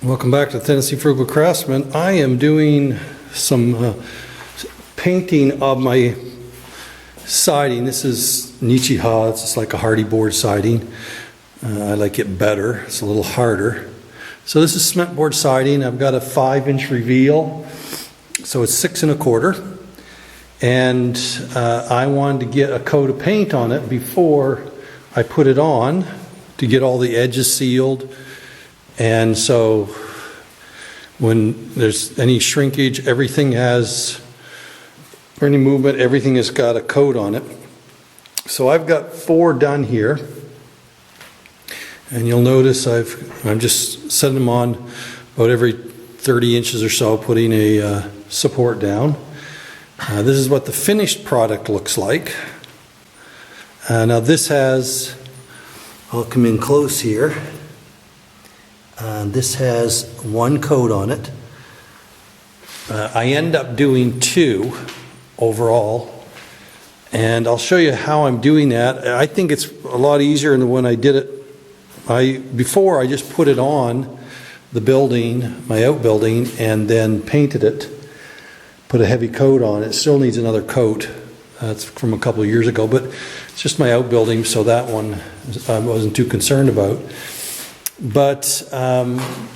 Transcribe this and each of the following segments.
Welcome back to Tennessee Frugal Craftsman. I am doing some painting of my siding. This is Nichiha. It's like a Hardie board siding. I like it better. It's a little harder. So this is cement board siding. I've got a 5-inch reveal. So it's 6 1/4. And I wanted to get a coat of paint on it before I put it on to get all the edges sealed. And so when there's any shrinkage, everything has, or any movement, everything has got a coat on it. So I've got 4 done here. And you'll notice I'm just setting them on about every 30 inches or so, putting a support down. This is what the finished product looks like. Now this has, I'll come in close here. This has 1 coat on it. I end up doing 2 overall, and I'll show you how I'm doing that. I think it's a lot easier than when I did it. Before I just put it on the building, my outbuilding, and then painted it, put a heavy coat on it. It still needs another coat. That's from a couple of years ago, but it's just my outbuilding, so that one I wasn't too concerned about. But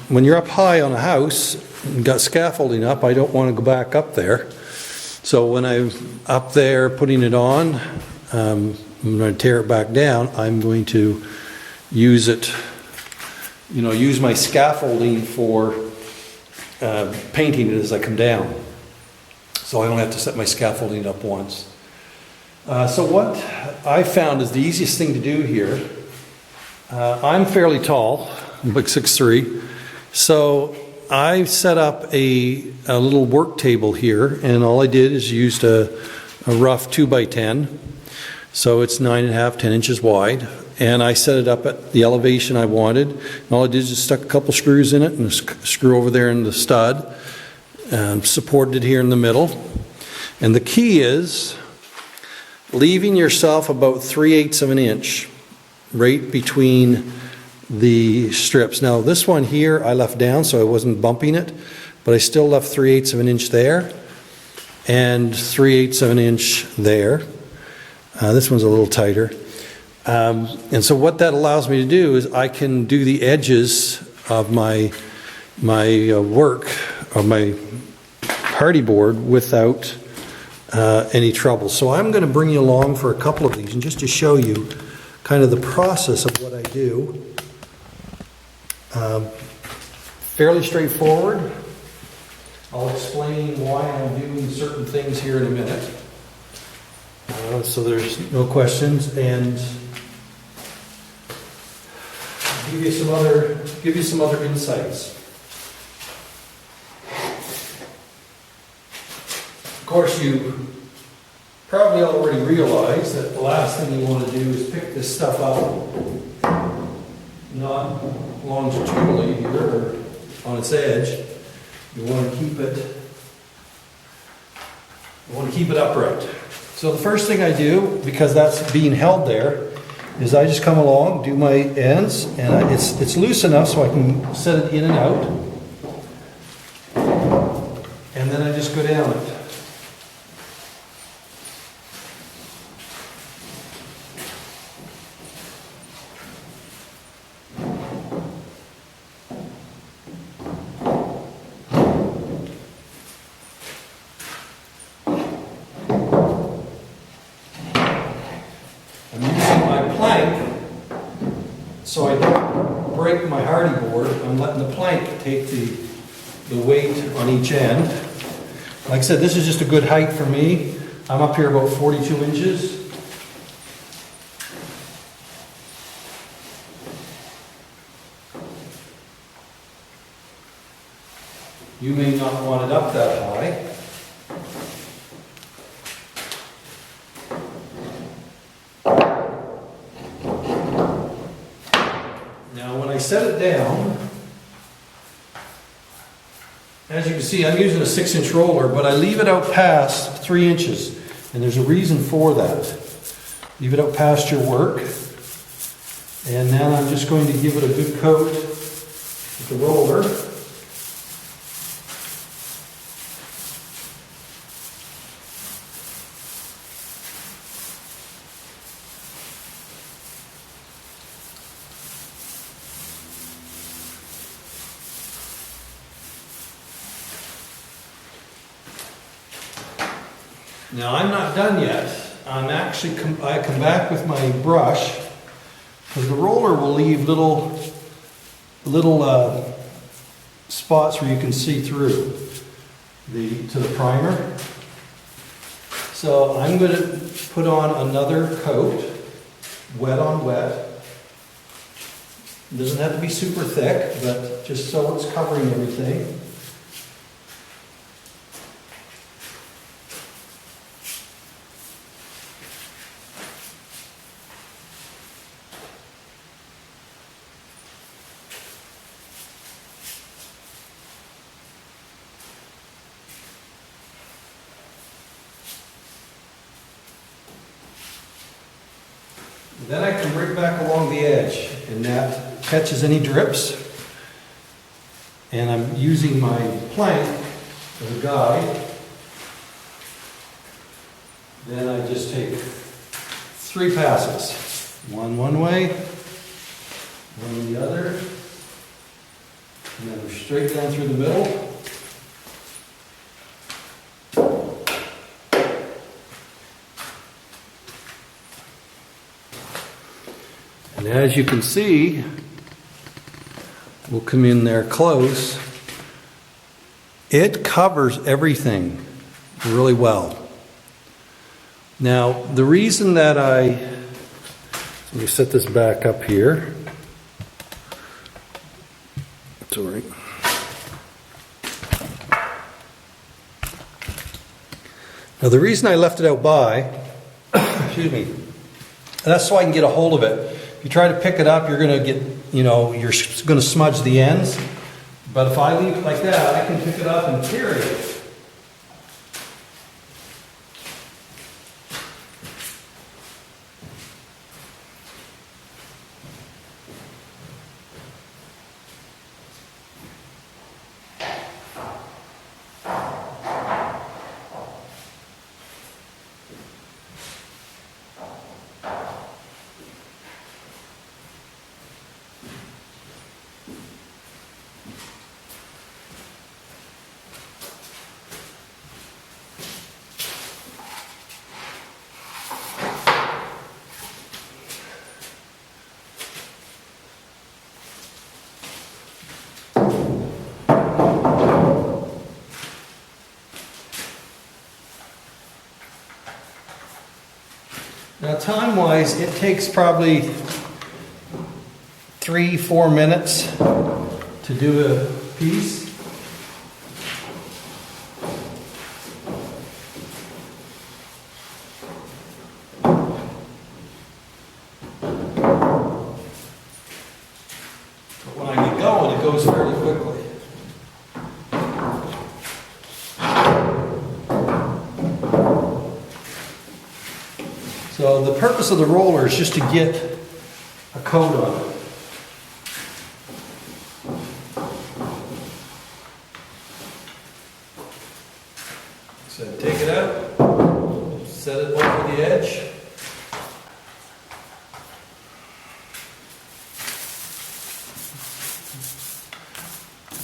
when you're up high on a house and got scaffolding up, I don't want to go back up there. So when I'm up there putting it on, I'm going to tear it back down. I'm going to use it, use my scaffolding for painting it as I come down. So I don't have to set my scaffolding up once. So what I found is the easiest thing to do here. I'm fairly tall, I'm like 6'3", so I set up a little work table here, and all I did is used a rough 2x10, so it's 9.5, 10 inches wide, and I set it up at the elevation I wanted. And all I did is just stuck a couple screws in it and a screw over there in the stud, and supported it here in the middle. And the key is leaving yourself about 3/8 of an inch right between the strips. Now this one here I left down so I wasn't bumping it, but I still left 3/8 of an inch there and 3/8 of an inch there. This one's a little tighter. And so what that allows me to do is I can do the edges of my work, of my Hardie board, without any trouble. So I'm going to bring you along for a couple of these, and just to show you kind of the process of what I do. Fairly straightforward. I'll explain why I'm doing certain things here in a minute. So there's no questions, and give you some other insights. Of course, you probably already realize that the last thing you want to do is pick this stuff up, not longitudinally here or on its edge. You want to keep it upright. So the first thing I do, because that's being held there, is I just come along, do my ends, and it's loose enough so I can set it in and out, and then I just go down it. So I don't break my Hardie board. I'm letting the plank take the weight on each end. Like I said, this is just a good height for me. I'm up here about 42 inches. You may not want it up that high. Set it down. As you can see, I'm using a 6-inch roller, but I leave it out past 3 inches, and there's a reason for that. Leave it out past your work, And then I'm just going to give it a good coat with the roller. Now, I'm not done yet. I come back with my brush, because the roller will leave little spots where you can see through to the primer. So I'm going to put on another coat, wet on wet. It doesn't have to be super thick, but just so it's covering everything. Then I can bring back along the edge, and that catches any drips. And I'm using my plank as a guide. Then I just take 3 passes. One way, one the other, and then we're straight down through the middle. And as you can see, we'll come in there close. It covers everything really well. Now, the reason that let me set this back up here. It's all right. Now, the reason I left it out by, excuse me, that's so I can get a hold of it. If you try to pick it up, you're going to get, you're going to smudge the ends. But if I leave it like that, I can pick it up and carry it. Now, time-wise, it takes probably 3-4 minutes to do a piece. But when I get going, it goes fairly quickly. So the purpose of the roller is just to get a coat on it. So take it out, set it over the edge.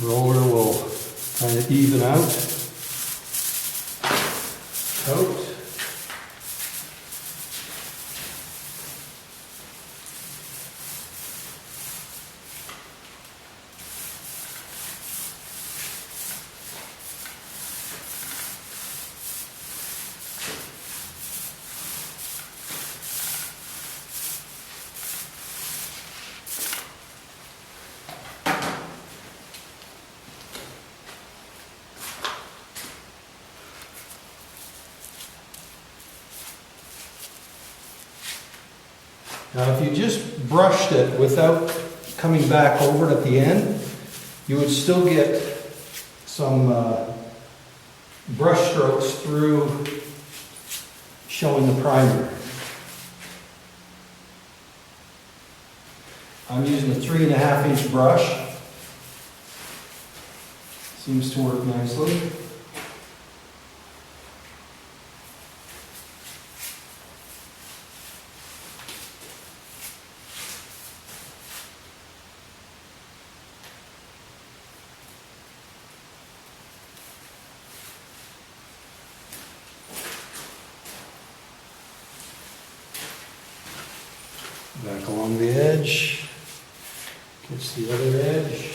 Roller will kind of even out. Coat. Now, if you just brushed it without coming back over it at the end, you would still get some brush strokes through showing the primer. I'm using a 3.5-inch brush. Seems to work nicely. Back along the edge. Gets the other edge.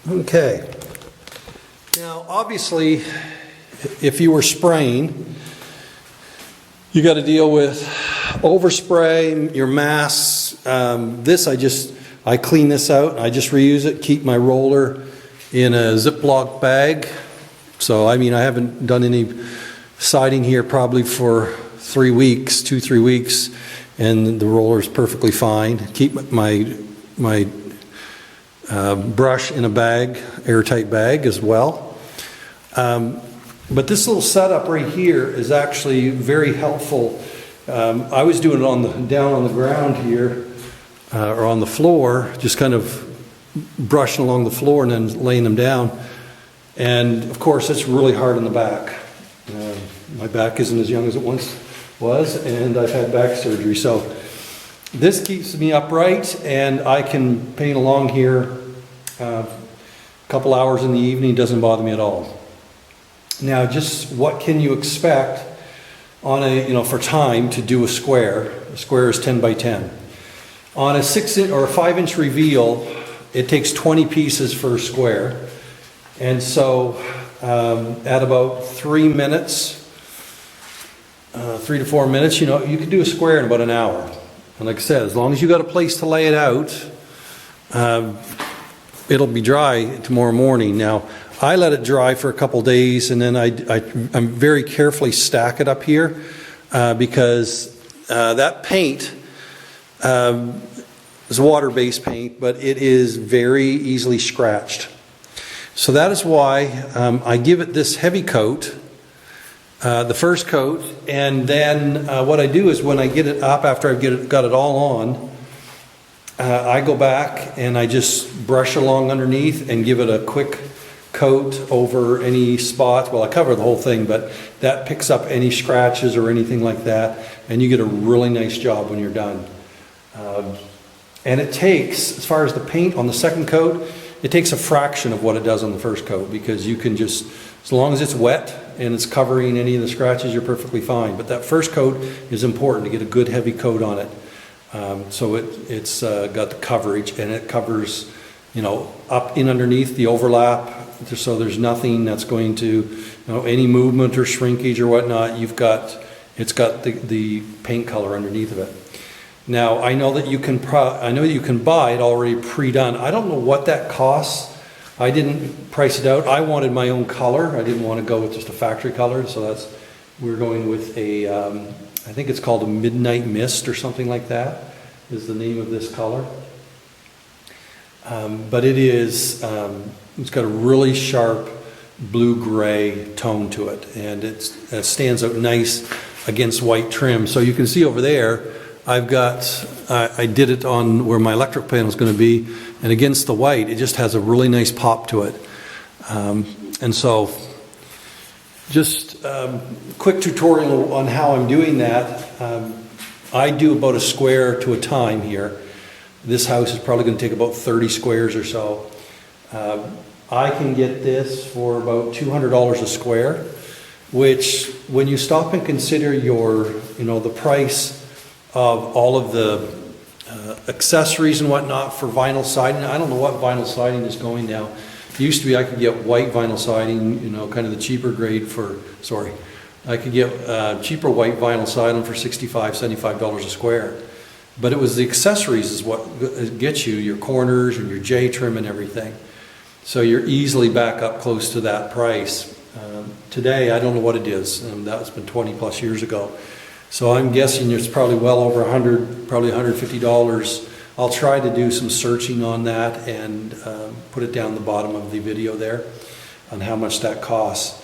Okay. Now, obviously, if you were spraying, you got to deal with overspray, your masks. I clean this out. I just reuse it, keep my roller in a Ziploc bag. So, I mean, I haven't done any siding here probably for 3 weeks, 2-3 weeks, and the roller is perfectly fine. Keep my brush in a bag, airtight bag as well. But this little setup right here is actually very helpful. I was doing it down on the ground here, or on the floor, just kind of brushing along the floor and then laying them down. And of course, it's really hard on the back. My back isn't as young as it once was, and I've had back surgery. So this keeps me upright, and I can paint along here a couple hours in the evening. It doesn't bother me at all. Now, just what can you expect on for time to do a square? A square is 10 by 10. On a 6-inch or a 5-inch reveal, it takes 20 pieces for a square. And so at about 3 minutes, 3 to 4 minutes, you can do a square in about an hour. And like I said, as long as you got a place to lay it out, it'll be dry tomorrow morning. Now, I let it dry for a couple days, and then I'm very carefully stack it up here because that paint is water-based paint, but it is very easily scratched. So that is why I give it this heavy coat, the first coat, and then what I do is when I get it up after I've got it all on, I go back and I just brush along underneath and give it a quick coat over any spots. Well, I cover the whole thing, but that picks up any scratches or anything like that, and you get a really nice job when you're done. And it takes, as far as the paint on the second coat, it takes a fraction of what it does on the first coat, because you can just, as long as it's wet and it's covering any of the scratches, you're perfectly fine. But that first coat is important to get a good heavy coat on it. So it's got the coverage, and it covers, up in underneath the overlap, so there's nothing that's going to, any movement or shrinkage or whatnot. It's got the paint color underneath of it. Now, I know that you can buy it already pre-done. I don't know what that costs. I didn't price it out. I wanted my own color. I didn't want to go with just a factory color, so we're going with a, I think it's called a Midnight Mist or something like that is the name of this color. But it's got a really sharp blue-gray tone to it, and it stands out nice against white trim. So you can see over there, I did it on where my electric panel is going to be, and against the white, it just has a really nice pop to it. And so, just quick tutorial on how I'm doing that. I do about a square to a time here. This house is probably going to take about 30 squares or so. I can get this for about $200 a square, which, when you stop and consider the price of all of the accessories and whatnot for vinyl siding. I don't know what vinyl siding is going now. It used to be I could get white vinyl siding, kind of the cheaper grade for I could get cheaper white vinyl siding for $65, $75 a square. But it was the accessories is what gets you, your corners and your J trim and everything. So you're easily back up close to that price. Today, I don't know what it is. That's been 20 plus years ago. So I'm guessing it's probably well over $100, probably $150. I'll try to do some searching on that and put it down the bottom of the video there on how much that costs.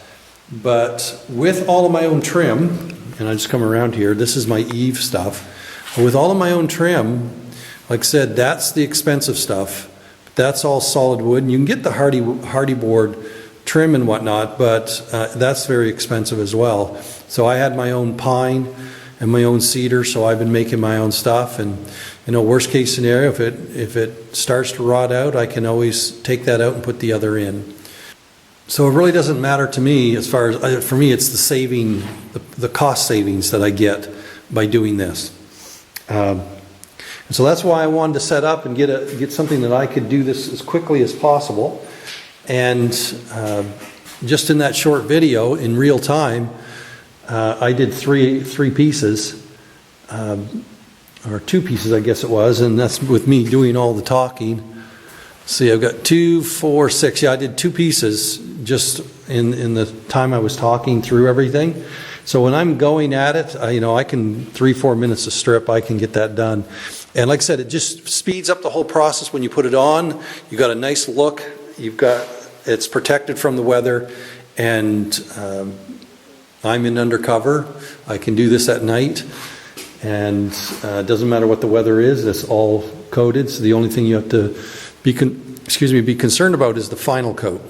But with all of my own trim, and I just come around here, this is my Eve stuff. With all of my own trim, like I said, that's the expensive stuff. That's all solid wood, and you can get the Hardie board trim and whatnot, but that's very expensive as well. So I had my own pine and my own cedar, so I've been making my own stuff. And you know, worst case scenario, if it starts to rot out, I can always take that out and put the other in. So it really doesn't matter to me as far as, for me, it's the saving, the cost savings that I get by doing this. And so that's why I wanted to set up and get something that I could do this as quickly as possible. And just in that short video, in real time, I did three pieces, or 2 pieces, I guess it was, and that's with me doing all the talking. See, I've got 2, 4, 6. Yeah, I did 2 pieces just in the time I was talking through everything. So when I'm going at it, I can 3-4 minutes a strip, I can get that done. And like I said, it just speeds up the whole process when you put it on. You've got a nice look. It's protected from the weather, and I'm in undercover. I can do this at night, and it doesn't matter what the weather is. It's all coated. So the only thing you have to be concerned about is the final coat.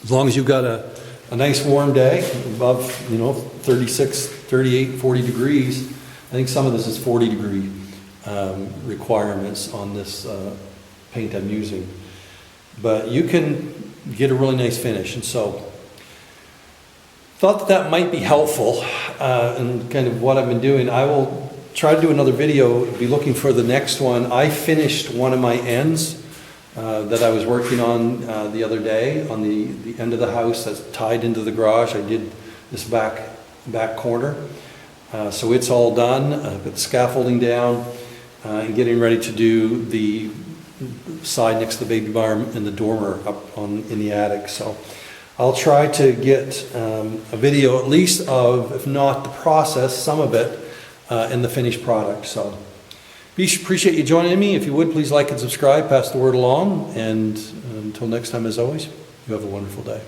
As long as you've got a nice warm day above 36, 38, 40 degrees. I think some of this is 40 degree requirements on this paint I'm using. But you can get a really nice finish. And so thought that might be helpful in kind of what I've been doing. I will try to do another video, be looking for the next one. I finished one of my ends that I was working on the other day on the end of the house that's tied into the garage. I did this back corner. So it's all done. I've got the scaffolding down and getting ready to do the side next to the baby barn and the dormer up in the attic. So I'll try to get a video at least of, if not the process, some of it, and the finished product. So appreciate you joining me. If you would, please like and subscribe, pass the word along, and until next time, as always, you have a wonderful day.